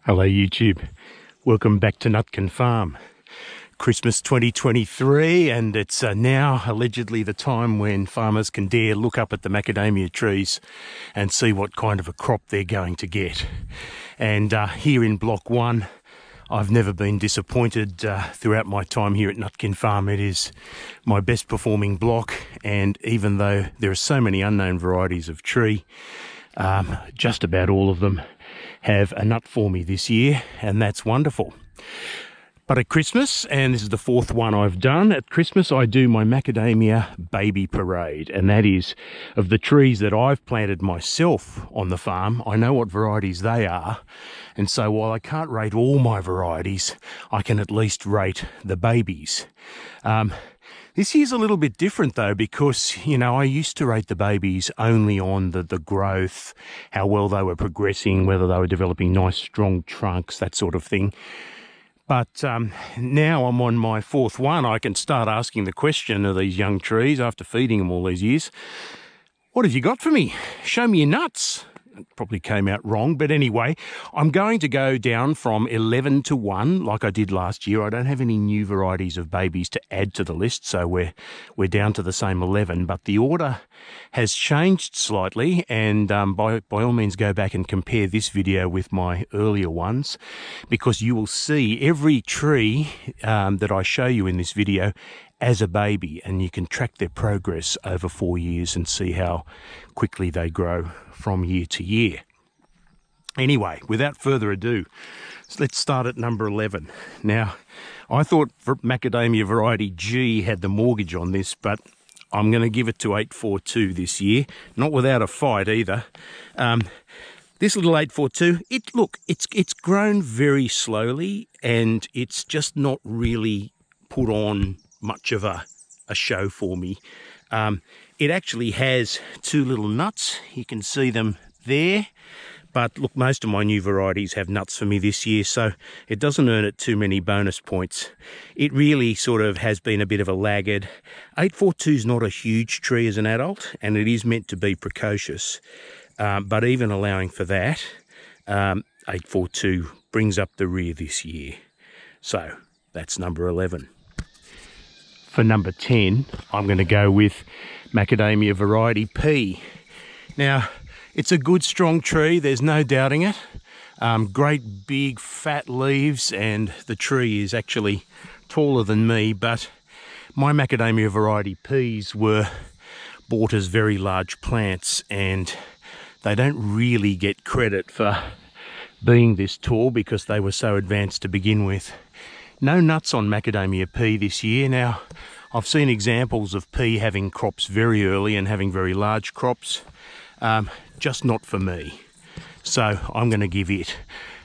Hello YouTube, welcome back to Nutkin Farm. Christmas 2023, and it's now allegedly the time when farmers can dare look up at the macadamia trees and see what kind of a crop they're going to get. And here in block 1, I've never been disappointed throughout my time here at Nutkin Farm. It is my best performing block, and even though there are so many unknown varieties of tree, just about all of them have a nut for me this year, and that's wonderful. But at Christmas, and this is the 4th one I've done, at Christmas I do my macadamia baby parade, and that is of the trees that I've planted myself on the farm. I know what varieties they are, and so while I can't rate all my varieties, I can at least rate the babies. This year's a little bit different though, because, you know, I used to rate the babies only on the growth, how well they were progressing, whether they were developing nice strong trunks, that sort of thing. But now I'm on my 4th one, I can start asking the question of these young trees after feeding them all these years. What have you got for me? Show me your nuts. It probably came out wrong, but anyway, I'm going to go down from 11 to 1 like I did last year. I don't have any new varieties of babies to add to the list, so we're down to the same 11, but the order has changed slightly, and by all means go back and compare this video with my earlier ones, because you will see every tree that I show you in this video as a baby, and you can track their progress over 4 years and see how quickly they grow from year to year. Anyway, without further ado, let's start at number 11. Now, I thought macadamia variety G had the mortgage on this, but I'm going to give it to 842 this year, not without a fight either. This little 842, it's grown very slowly, and it's just not really put on much of a show for me. It actually has 2 little nuts. You can see them there. But look, most of my new varieties have nuts for me this year, so it doesn't earn it too many bonus points. It really sort of has been a bit of a laggard. 842 is not a huge tree as an adult, and it is meant to be precocious. But even allowing for that, 842 brings up the rear this year. So that's number 11. For number 10, I'm going to go with macadamia variety P. Now, it's a good strong tree, there's no doubting it. Great big fat leaves, and the tree is actually taller than me, but my macadamia variety Ps were bought as very large plants, and they don't really get credit for being this tall because they were so advanced to begin with. No nuts on macadamia P this year. Now, I've seen examples of P having crops very early and having very large crops, just not for me. So I'm going to give it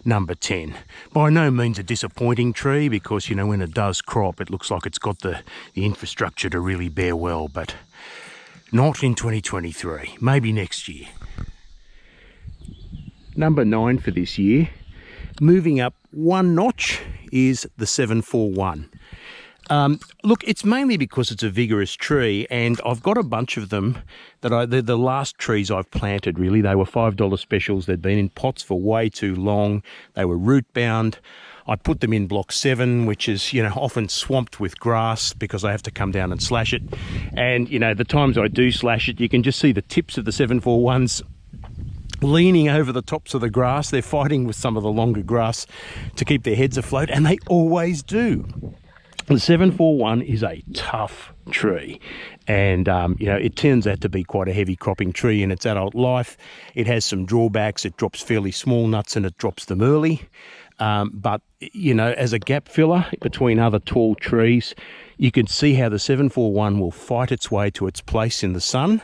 number 10. By no means a disappointing tree, because, you know, when it does crop, it looks like it's got the infrastructure to really bear well, but not in 2023, maybe next year. Number 9 for this year, moving up 1 notch, is the 741. Look, it's mainly because it's a vigorous tree, and I've got a bunch of them that they're the last trees I've planted, really. They were $5 specials. They'd been in pots for way too long. They were root bound. I put them in block 7, which is, you know, often swamped with grass because I have to come down and slash it. And, you know, the times I do slash it, you can just see the tips of the 741s leaning over the tops of the grass. They're fighting with some of the longer grass to keep their heads afloat, and they always do. The 741 is a tough tree, and you know, it turns out to be quite a heavy cropping tree in its adult life. It has some drawbacks. It drops fairly small nuts, and it drops them early. But, you know, as a gap filler between other tall trees, you can see how the 741 will fight its way to its place in the sun.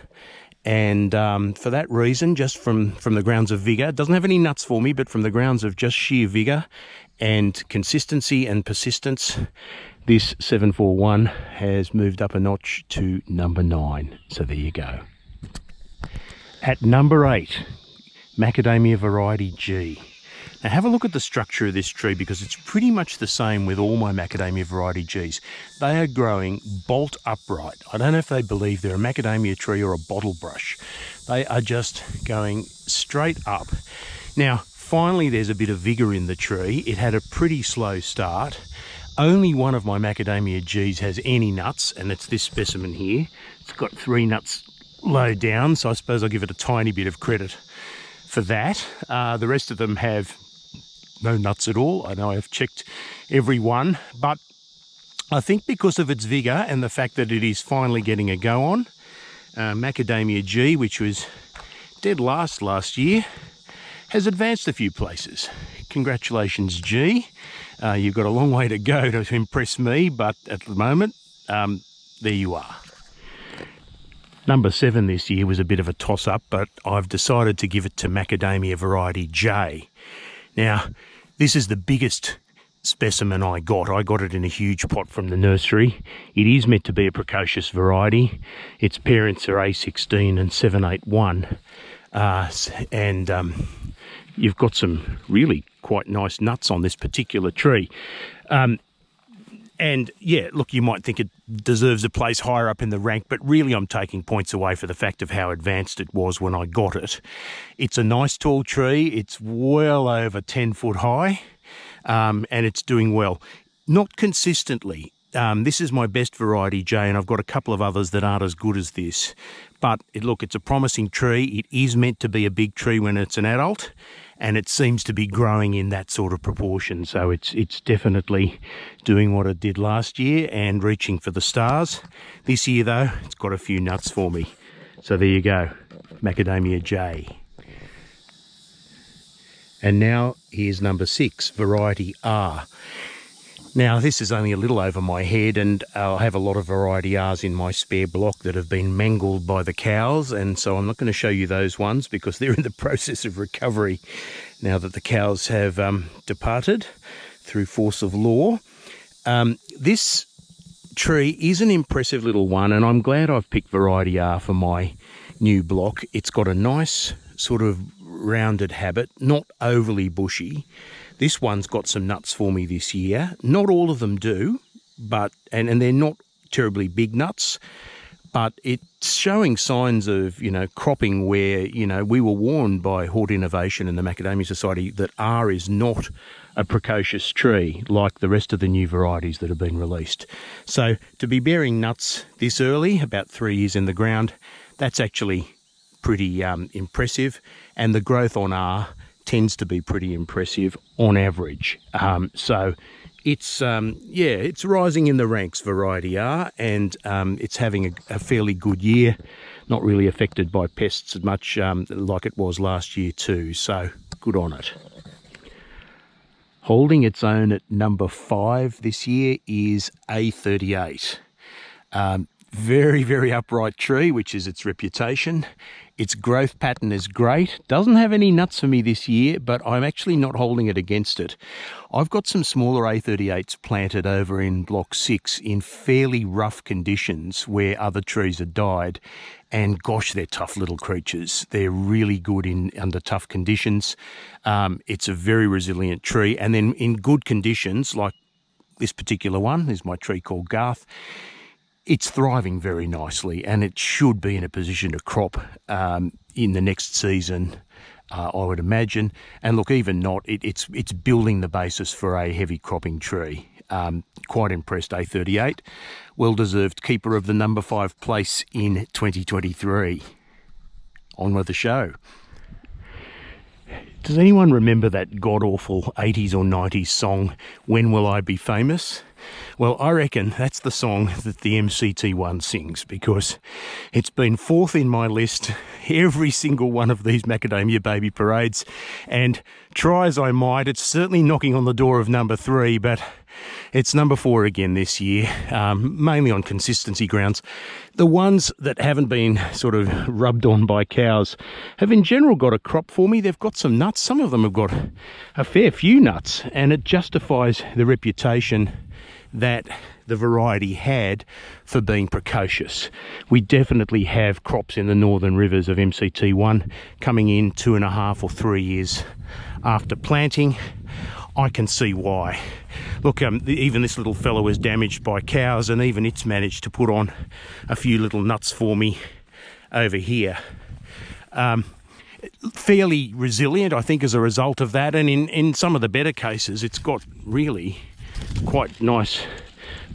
And for that reason, just from the grounds of vigour, it doesn't have any nuts for me, but from the grounds of just sheer vigour and consistency and persistence, this 741 has moved up a notch to number 9. So there you go. At number 8, macadamia variety G. Now have a look at the structure of this tree, because it's pretty much the same with all my macadamia variety Gs. They are growing bolt upright. I don't know if they believe they're a macadamia tree or a bottle brush. They are just going straight up. Now, finally there's a bit of vigour in the tree. It had a pretty slow start. Only one of my macadamia Gs has any nuts, and it's this specimen here. It's got 3 nuts low down, so I suppose I'll give it a tiny bit of credit for that. The rest of them have no nuts at all. I know I've checked every one, but I think because of its vigour and the fact that it is finally getting a go on, macadamia G, which was dead last year, has advanced a few places. Congratulations, G. You've got a long way to go to impress me, but at the moment, there you are. Number 7 this year was a bit of a toss-up, but I've decided to give it to macadamia variety J. Now, this is the biggest specimen I got. I got it in a huge pot from the nursery. It is meant to be a precocious variety. Its parents are A16 and 781, and you've got some really quite nice nuts on this particular tree. And yeah, look, you might think it deserves a place higher up in the rank, but really I'm taking points away for the fact of how advanced it was when I got it. It's a nice tall tree. It's well over 10 foot high, and it's doing well. Not consistently. This is my best variety, Jay, and I've got a couple of others that aren't as good as this. But look, it's a promising tree. It is meant to be a big tree when it's an adult, and it seems to be growing in that sort of proportion. So it's definitely doing what it did last year and reaching for the stars. This year, though, it's got a few nuts for me. So there you go, macadamia J. And now here's number 6, variety R. Now, this is only a little over my head, and I'll have a lot of variety Rs in my spare block that have been mangled by the cows, and so I'm not going to show you those ones because they're in the process of recovery now that the cows have departed through force of law. This tree is an impressive little one, and I'm glad I've picked variety R for my new block. It's got a nice sort of rounded habit, not overly bushy. This one's got some nuts for me this year. Not all of them do, but and they're not terribly big nuts, but it's showing signs of, cropping where, we were warned by Hort Innovation and the Macadamia Society that R is not a precocious tree like the rest of the new varieties that have been released. So to be bearing nuts this early, about 3 years in the ground, that's actually pretty impressive, and the growth on R tends to be pretty impressive on average. So it's it's rising in the ranks, variety R, and it's having a fairly good year, not really affected by pests as much like it was last year too, so good on it. Holding its own at number 5 this year is A38. Very, very upright tree, which is its reputation. Its growth pattern is great. Doesn't have any nuts for me this year, but I'm actually not holding it against it. I've got some smaller A38s planted over in block 6 in fairly rough conditions where other trees have died, and gosh, they're tough little creatures. They're really good under tough conditions. It's a very resilient tree, and then in good conditions, like this particular one, there's my tree called Garth, it's thriving very nicely, and it should be in a position to crop in the next season, I would imagine. And look, even not, it's building the basis for a heavy cropping tree. Quite impressed, A38. Well-deserved keeper of the number 5 place in 2023. On with the show. Does anyone remember that god-awful 80s or 90s song, When Will I Be Famous? Well, I reckon that's the song that the MCT1 sings, because it's been 4th in my list every single one of these macadamia baby parades, and try as I might, it's certainly knocking on the door of number 3, but it's number 4 again this year, mainly on consistency grounds. The ones that haven't been sort of rubbed on by cows have in general got a crop for me. They've got some nuts. Some of them have got a fair few nuts, and it justifies the reputation that the variety had for being precocious. We definitely have crops in the northern rivers of MCT1 coming in 2.5 or 3 years after planting. I can see why. Look, even this little fellow was damaged by cows, and even it's managed to put on a few little nuts for me over here. fairly resilient, I think, as a result of that. And in some of the better cases, it's got really quite nice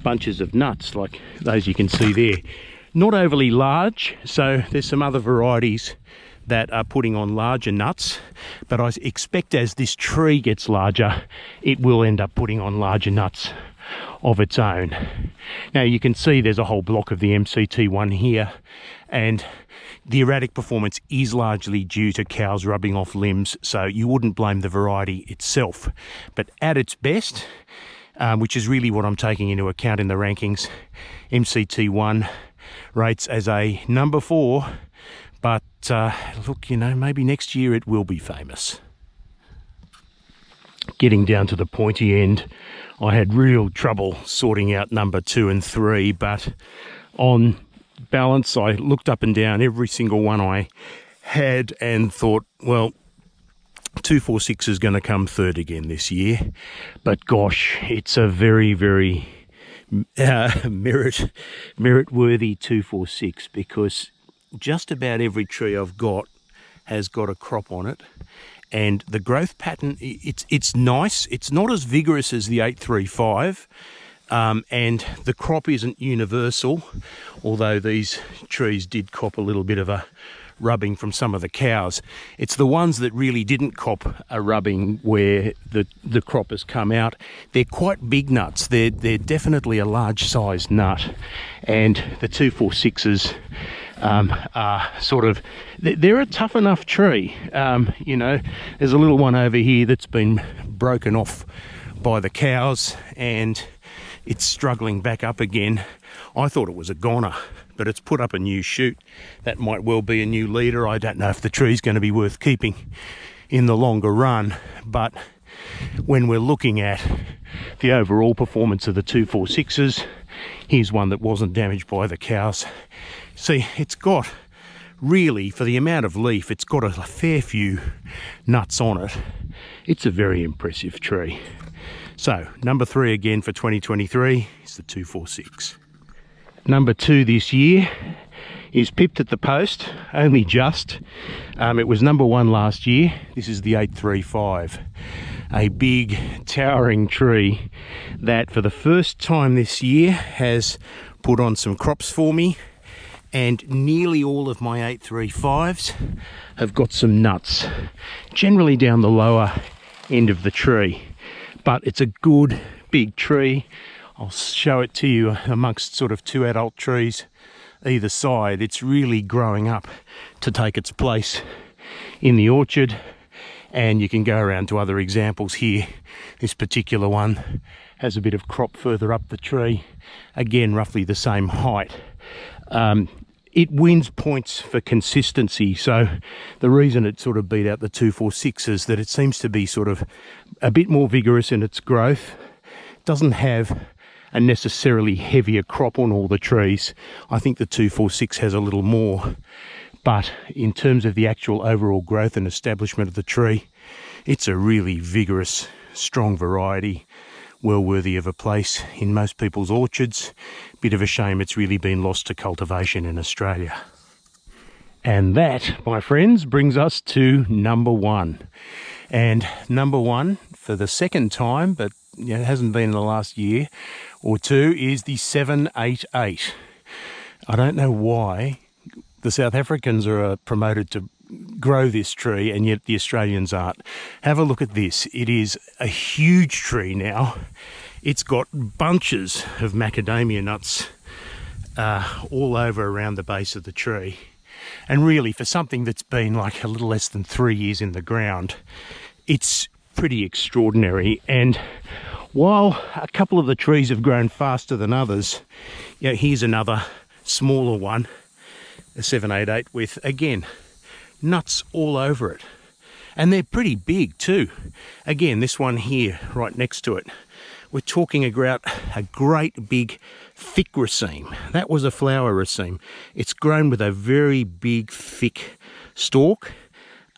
bunches of nuts, like those you can see there. Not overly large, so there's some other varieties that are putting on larger nuts, but I expect as this tree gets larger, it will end up putting on larger nuts of its own. Now you can see there's a whole block of the MCT1 here, and the erratic performance is largely due to cows rubbing off limbs, so you wouldn't blame the variety itself. But at its best, which is really what I'm taking into account in the rankings, MCT1 rates as a number 4, but look, you know, maybe next year it will be famous. Getting down to the pointy end, I had real trouble sorting out number 2 and 3, but on balance, I looked up and down every single one I had and thought, well, 246 is going to come third again this year. But gosh, it's a very, very merit-worthy 246, because just about every tree I've got has got a crop on it, and the growth pattern, it's nice. It's not as vigorous as the 835, and the crop isn't universal, although these trees did cop a little bit of a rubbing from some of the cows. It's the ones that really didn't cop a rubbing where the crop has come out. They're quite big nuts. They're definitely a large sized nut, and the 246s are sort of, they're a tough enough tree. You know, there's a little one over here that's been broken off by the cows and it's struggling back up again. I thought it was a goner, but it's put up a new shoot. That might well be a new leader. I don't know if the tree's going to be worth keeping in the longer run, but when we're looking at the overall performance of the 246s, here's one that wasn't damaged by the cows. See, it's got, really, for the amount of leaf, it's got a fair few nuts on it. It's a very impressive tree. So, number 3 again for 2023 is the 246. Number 2 this year is pipped at the post, only just. It was number 1 last year. This is the 835. A big, towering tree that for the first time this year has put on some crops for me, and nearly all of my 835s have got some nuts, generally down the lower end of the tree. But it's a good big tree. I'll show it to you amongst sort of 2 adult trees either side. It's really growing up to take its place in the orchard, and you can go around to other examples here. This particular one has a bit of crop further up the tree, again roughly the same height. It wins points for consistency, so the reason it sort of beat out the 246 is that it seems to be sort of a bit more vigorous in its growth. Doesn't have a necessarily heavier crop on all the trees. I think the 246 has a little more, but in terms of the actual overall growth and establishment of the tree, it's a really vigorous, strong variety, well worthy of a place in most people's orchards. Bit of a shame it's really been lost to cultivation in Australia. And that, my friends, brings us to number 1. And number 1 for the second time, but it hasn't been in the last year or 2, is the 788. I don't know why the South Africans are promoted to grow this tree and yet the Australians aren't. Have a look at this. It is a huge tree now. It's got bunches of macadamia nuts all over around the base of the tree. And really, for something that's been like a little less than 3 years in the ground, it's pretty extraordinary. And while a couple of the trees have grown faster than others, here's another smaller one, a 788, with, again, nuts all over it. And they're pretty big too. Again, this one here, right next to it, we're talking about a great big thick raceme. That was a flower raceme. It's grown with a very big thick stalk,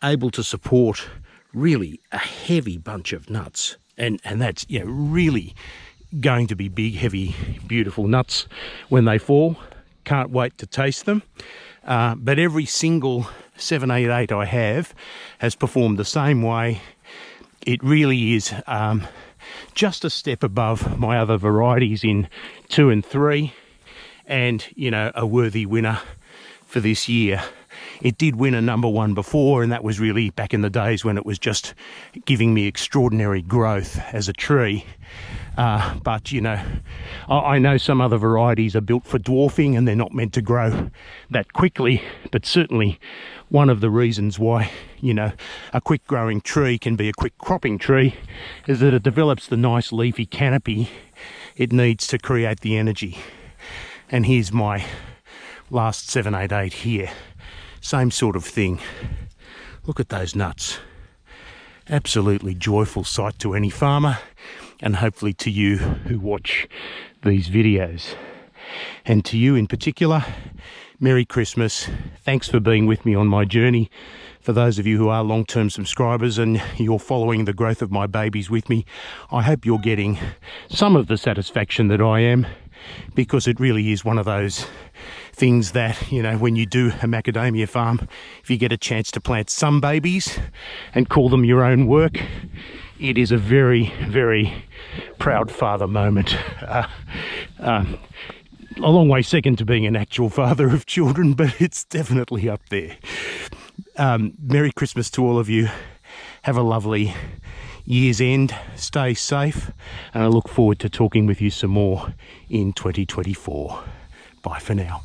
able to support really a heavy bunch of nuts. And that's really going to be big, heavy, beautiful nuts when they fall. Can't wait to taste them. But every single 788 I have has performed the same way. It really is just a step above my other varieties in 2 and 3, and, you know, a worthy winner for this year. It did win a #1 before, and that was really back in the days when it was just giving me extraordinary growth as a tree. But, you know, I know some other varieties are built for dwarfing and they're not meant to grow that quickly, but certainly one of the reasons why, you know, a quick growing tree can be a quick cropping tree is that it develops the nice leafy canopy it needs to create the energy. And here's my last 788 here. Same sort of thing. Look at those nuts. Absolutely joyful sight to any farmer, and hopefully to you who watch these videos. And to you in particular, Merry Christmas. Thanks for being with me on my journey. For those of you who are long-term subscribers and you're following the growth of my babies with me, I hope you're getting some of the satisfaction that I am, because it really is one of those things that, you know, when you do a macadamia farm, if you get a chance to plant some babies and call them your own work, it is a very, very proud father moment. A long way second to being an actual father of children, but it's definitely up there. Merry Christmas to all of you. Have a lovely year's end. Stay safe, and I look forward to talking with you some more in 2024. Bye for now.